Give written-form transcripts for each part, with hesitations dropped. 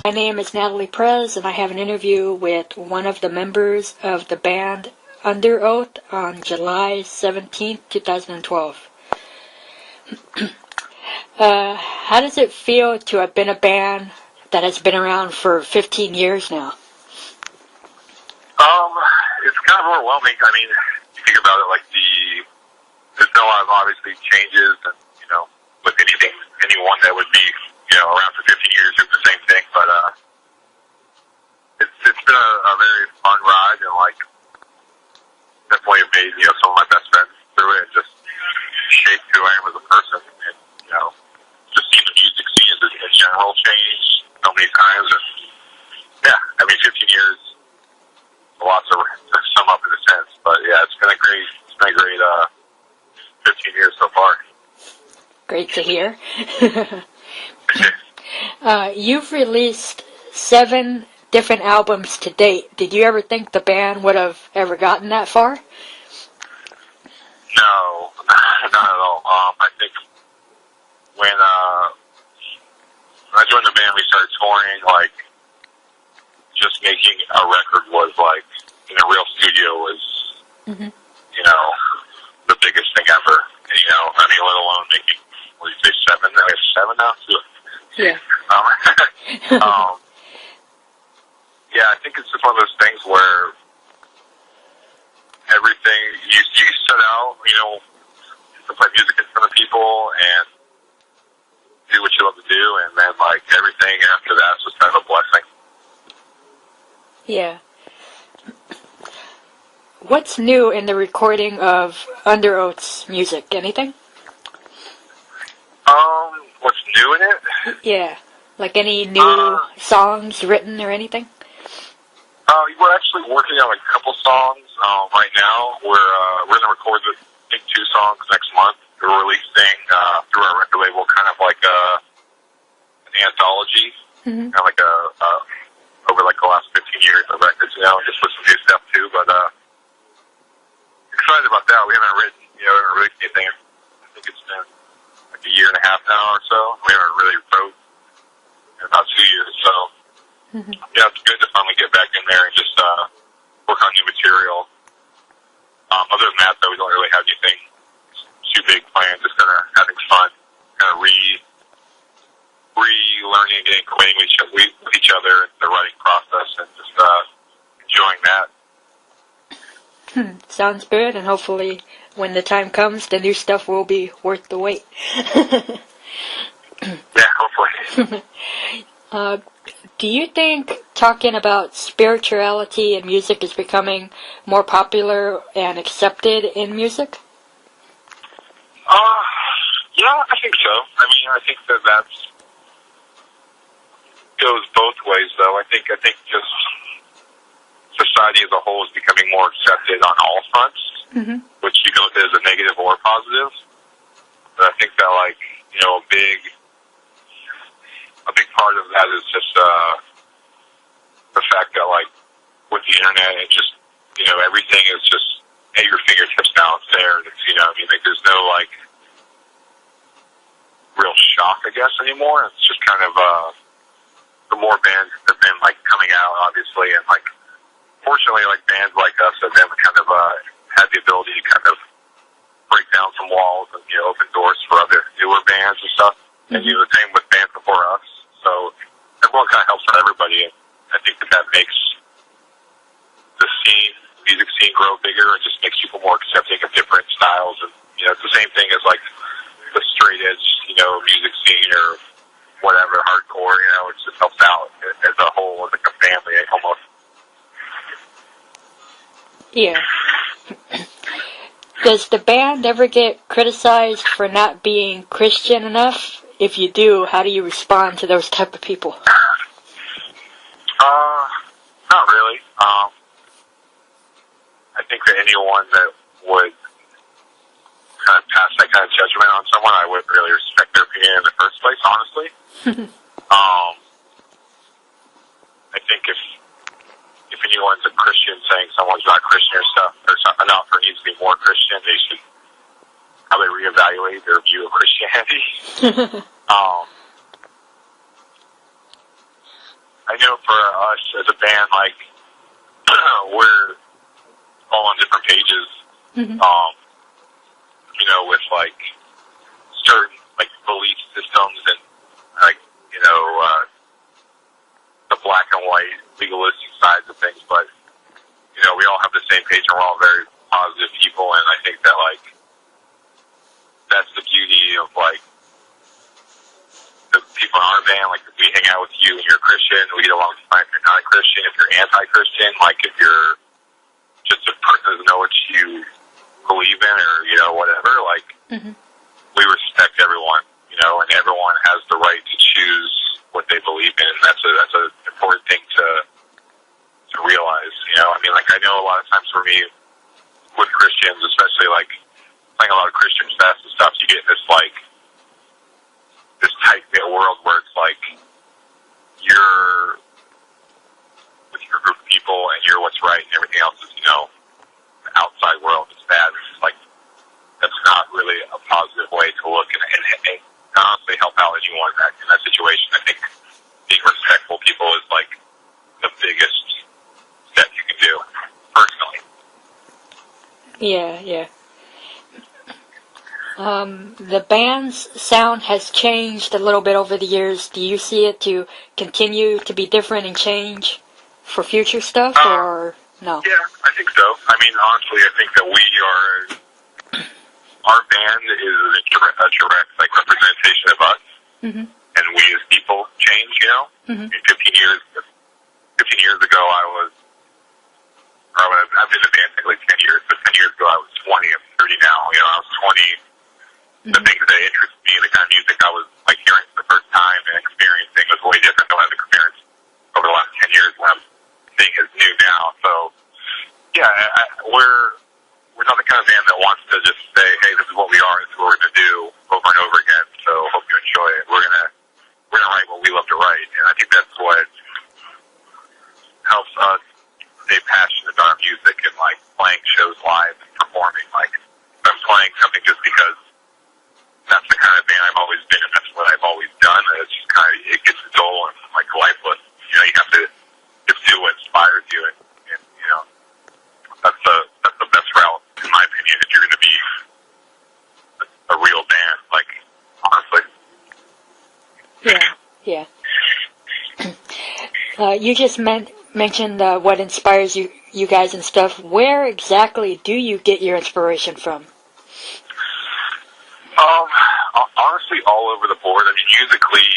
My name is Natalie and I have an interview with one of the members of the band Underoath on July 17th, 2012. How does it feel to have been a band that has been around for 15 years now? It's kind of overwhelming. I mean, you think about it, like there's no lot of obviously changes, and with anyone that would be around for 15 years doing the same thing. But it's been a very fun ride, and like definitely have made some of my best friends through it, and just shaped who I am as a person, and just seen the music scene in general change so many times, and yeah, I mean 15 years. A lot to sum up in a sense, but yeah, it's been a great 15 years so far. Great to hear. You've released 7 different albums to date. Did you ever think the band would have ever gotten that far? No, not at all. I think when I joined the band, we started touring, like, just making a record was like, in a real studio was, the biggest thing ever. I mean, let alone making, what do you say, 7? I have 7 now? Yeah. Yeah, I think it's just one of those things where everything, you set out, to play music in front of people and do what you love to do, and then, like, everything after that is just kind of a blessing. Yeah. What's new in the recording of Underoath's music? Anything? What's new in it? Yeah. Like any new songs written or anything? We're actually working on a couple songs right now. We're going to record, I think, 2 songs next month. We're releasing through our record label kind of like an anthology, kind of like over like the last 15 years of records, just with some new stuff too, but excited about that. We haven't released anything. I think it's been like a year and a half now or so. We haven't really wrote in about 2 years, so yeah, it's good to finally get back in there and just work on new material. Other than that, though, we don't really have anything too big planned, just kind of having fun, kind of relearning and acquainting with each other in the writing process, and just enjoying that. Sounds good, and hopefully when the time comes, the new stuff will be worth the wait. Yeah, hopefully. Do you think talking about spirituality in music is becoming more popular and accepted in music? Yeah, I think so. I mean, I think that goes both ways, though. I think just society as a whole is becoming more accepted on all fronts, which you can look at as a negative or positive. But I think that, like, a big part of that is just the fact that, like, with the internet, it just, everything is just at your fingertips now. It's there. It's, like, there's no, like, real shock, I guess, anymore. It's just kind of the more bands that have been, like, coming out, obviously, and, like, fortunately, like, bands like us have been kind of had the ability to kind of break down some walls and, open doors for other newer bands and stuff. And, the same with bands before us. So everyone kind of helps out everybody, and I think that makes the music scene grow bigger, and just makes people more accepting of different styles. And, it's the same thing as, like, the straight edge, music scene or whatever, hardcore, it just helps out as a whole, as like a family, almost. Yeah. Does the band ever get criticized for not being Christian enough? If you do, how do you respond to those type of people? Not really. I think that anyone that would kind of pass that kind of judgment on someone, I wouldn't really respect their opinion in the first place, honestly. I think if anyone's a Christian saying someone's not Christian or stuff, or not, or needs to be more Christian, they should probably reevaluate their view of Christianity. I know for us as a band, like, we're all on different pages, Mm-hmm. you know, with, like, certain, like, belief systems and, like, you know, the black and white legalistic sides of things, but, you know, we all have the same page and we're all very positive people, and I think that, like, that's the beauty of, like, the people in our band. Like, if we hang out with you and you're a Christian, we get along fine. If you're not a Christian, if you're anti-Christian, like, if you're just a person who doesn't know what you believe in or, you know, whatever, like, Mm-hmm. we respect everyone, you know, and everyone has the right to choose what they believe in. That's an important thing to realize, you know. I mean, like, I know a lot of times for me, with Christians, especially, like, playing a lot of Christian fest and stuff, you get this, like, this tight-knit world where it's like you're with your group of people and you're what's right and everything else is, you know, the outside world is bad. It's like, that's not really a positive way to look and honestly help out anyone in that situation. I think being respectful of people is, like, the biggest step you can do, personally. Yeah, yeah. The band's sound has changed a little bit over the years. Do you see it to continue to be different and change for future stuff, or no? Yeah, I think so. I mean, honestly, I think that our band is a direct, like, representation of us, Mm-hmm. and we as people change, you know? Mm-hmm. 15 years ago, I've been in the band for like 10 years, but 10 years ago I was 20, I'm 30 now, you know, I was 20. The things that interested me, the kind of music I was, like, hearing for the first time and experiencing was way different than what I've experienced over the last 10 years when I'm seeing is new now. So, yeah, we're not the kind of band that wants to just say, hey, this is what we are, this is what we're going to do over and over again, so hope you enjoy it. We're gonna write what we love to write, and I think that's what helps us stay passionate about our music and, like, playing shows live and performing. Like, I'm playing something just because that's the kind of band I've always been, and that's what I've always done. And it's just kind of, it gets dull and, like, lifeless. You know, you have to just do what inspires you, and you know, that's the best route, in my opinion, if you're going to be a real band. Like, honestly. Yeah, yeah. You just mentioned what inspires you guys and stuff. Where exactly do you get your inspiration from? Honestly, all over the board. I mean, musically,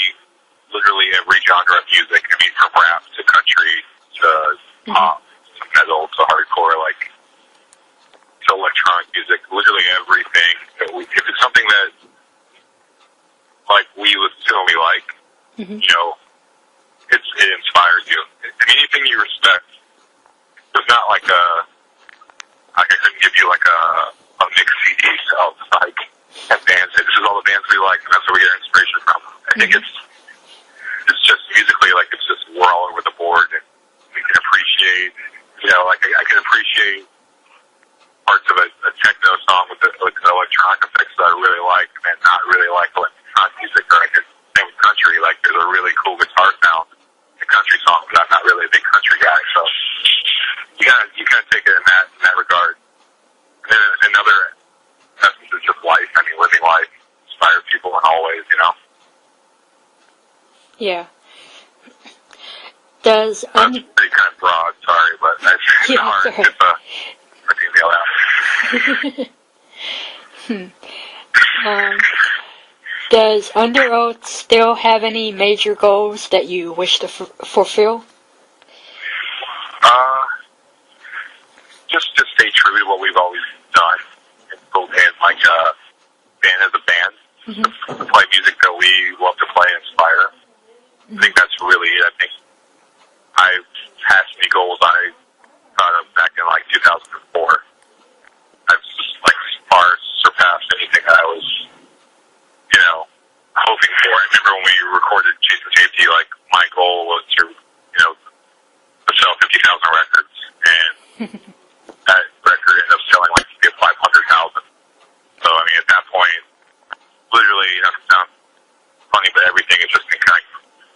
literally every genre of music. I mean, from rap to country to pop to metal to hardcore, like, to electronic music. Literally everything. If it's something that, like, we listen to and we like, you know, it inspires you. Anything you respect. There's not like I couldn't give you like a mixed CD of, like, bands. This is all the bands we like, and that's where we get our inspiration from. I think it's just musically, like, it's just, we're all over the board, and we can appreciate, you know, like, I can appreciate parts of a techno song with the electronic effects that I really like, and not really like electronic music. Or I can, same with country, like, there's a really cool guitar sound in country songs, but I'm not really a big country guy, so you kind of take it in that regard. And then another essence is just life. I mean, living life inspires people in all ways, you know? Yeah. That's pretty kind of broad, sorry, but it's hard to get the nail out. Does Underoath still have any major goals that you wish to fulfill? Just to stay true to what we've always done, and like band as a band, to play music that we love to play and inspire. I think that's really it. I think I've had many goals I thought of back in, like, 2004. I've just, like, far surpassed anything that I was, you know, hoping for. I remember when we recorded Jason Safety, like, my goal was to, you know, to sell 50,000 records, and that record ended up selling like 500,000. So, I mean, at that point, literally, not to sound funny, but everything has just been kind of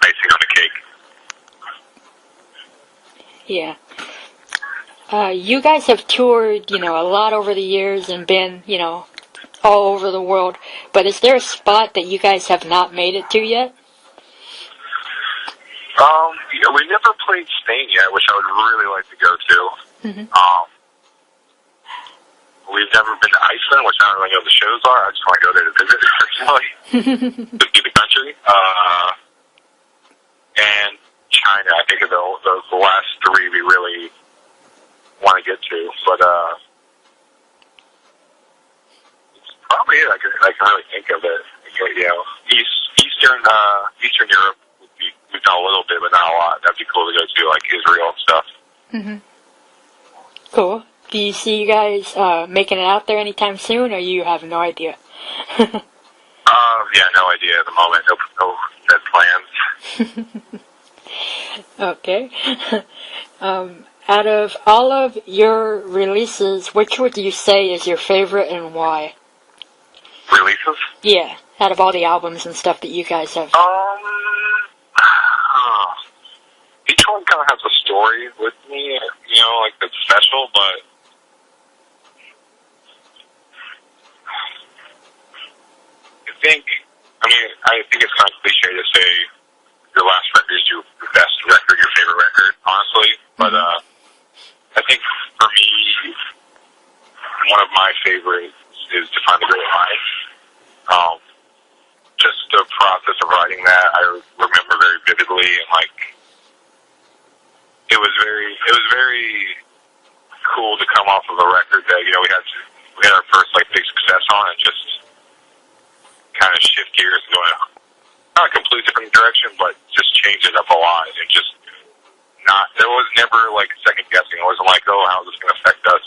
icing on the cake. Yeah. You guys have toured, a lot over the years and been, all over the world. But is there a spot that you guys have not made it to yet? Yeah, we never played Spain yet, which I would really like to go to. Mm-hmm. We've never been to Iceland, which I don't really know what the shows are. I just want to go there to visit personally, just see the country. And China, I think, are the last three we really want to get to. But it's probably it. I can really think of it. Eastern Europe. We've done a little bit, but not a lot. That'd be cool to go to, like Israel and stuff. Mm-hmm. Cool. Do you see you guys making it out there anytime soon, or you have no idea? Yeah, no idea at the moment. No set plans. Okay. Out of all of your releases, which would you say is your favorite and why? Releases? Yeah, out of all the albums and stuff that you guys have. Each one kind of has a story with me, like that's special, but I think it's kind of cliche to say your last record is your best record, your favorite record, honestly. But I think for me, one of my favorites is To Find the Great Life. Just the process of writing that, I remember very vividly, and it was very cool to come off of a record that we had our first big success on, and just kind of shift gears and go in not a completely different direction, but just change it up a lot, and just there was never second guessing. It wasn't how is this going to affect us,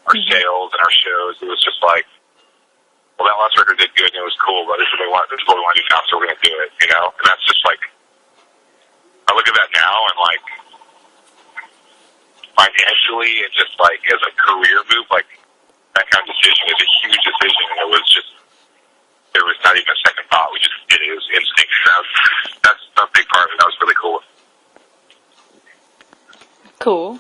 our sales and our shows. It was just well, that last record did good and it was cool, but this is what we want to do now, so we're going to do it, And that's just I look at that now and financially and just as a career move, that kind of decision is a huge decision. And there was not even a second thought. We just did it. It was instinct. That's a big part of it. That was really cool. Cool.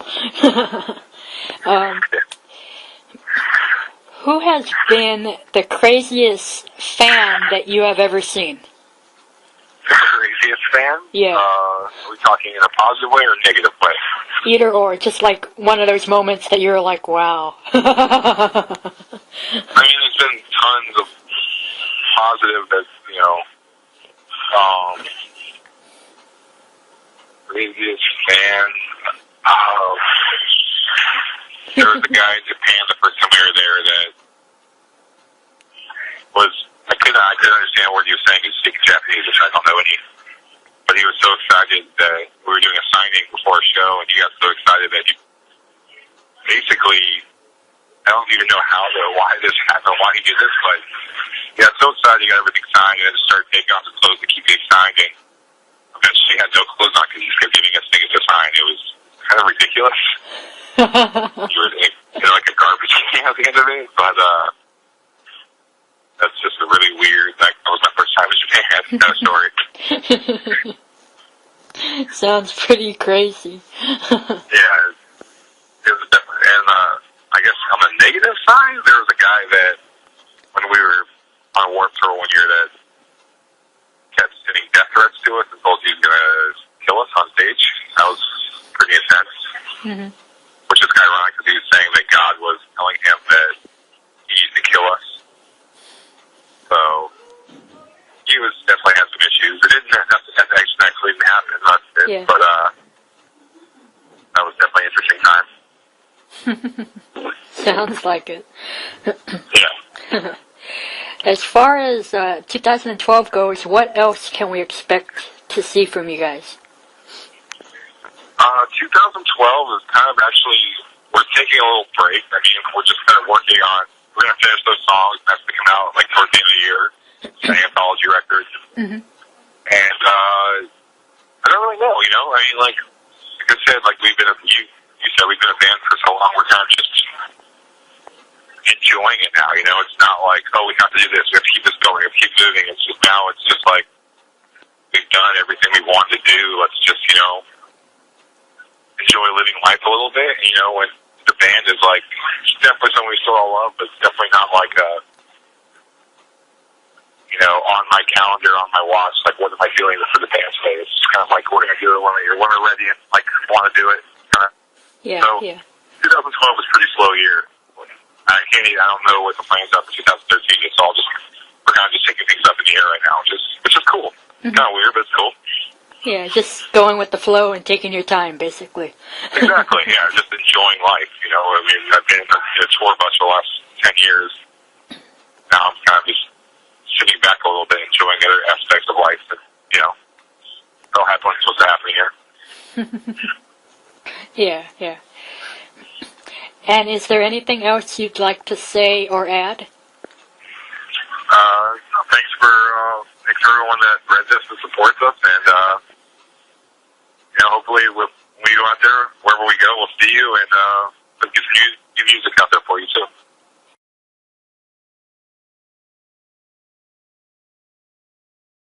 Who has been the craziest fan that you have ever seen? The craziest fan? Yeah. Are we talking in a positive way or a negative way? Either or, just one of those moments that you're wow. There's been tons of positive that, craziest fan. There was a guy in Japan the first time we were there that I couldn't understand what he was saying. He was speaking Japanese, which I don't know any. But he was so excited that we were doing a signing before a show, and he got so excited that he basically, I don't even know why this happened, why he did this, but he got so excited he got everything signed, and then just started taking off his clothes to keep getting signed, and eventually he had no clothes on because he kept giving us things to sign. It was kind of ridiculous. You were in a garbage can at the end of it, but that's just a really weird, that was my first time in Japan, kind of story. Sounds pretty crazy. Yeah, it was definitely, and I guess on the negative side, there was a guy that, when we were on Warped Tour one year, that kept sending death threats to us and told he was going to kill us on stage. That was pretty intense. Mm-hmm. Which is kind of ironic because he was saying that God was telling him that he needed to kill us. So, he was definitely had some issues. It didn't actually happen, but that was definitely an interesting time. Sounds like it. Yeah. As far as 2012 goes, what else can we expect to see from you guys? 2012 is kind of actually, we're taking a little break. We're just kind of working on, we're going to finish those songs. That's to come out towards the end of the year. It's an anthology record. Mm-hmm. And I don't really know, like I said, we've been, you said we've been a band for so long, we're kind of just enjoying it now, It's not we have to do this, we have to keep this going, we have to keep moving. It's just now, it's just we've done everything we wanted to do. Let's just, enjoy living life a little bit. You know, when the band is like, it's definitely something we still all love, but it's definitely not like a, you know, on my calendar, on my watch, like what am I feeling for the band today? It's just kind of like we're going to do it when we're ready and like want to do it. Kind of. Yeah, so, yeah. 2012 was a pretty slow year. I don't know what the plans are for 2013. It's all just, we're kind of just taking things up in the air right now, which is cool. Mm-hmm. Kind of weird, but it's cool. Yeah, just going with the flow and taking your time, basically. Exactly, yeah, just enjoying life, you know. I mean, I've been in a tour bus for the last 10 years. Now I'm kind of just sitting back a little bit, enjoying other aspects of life that, you know, don't happen when it's supposed to happen here. Yeah, yeah. And is there anything else you'd like to say or add? Thanks for everyone that read this and supports us, and you know, hopefully when we go out there, wherever we go, we'll see you, and get some new music out there for you too.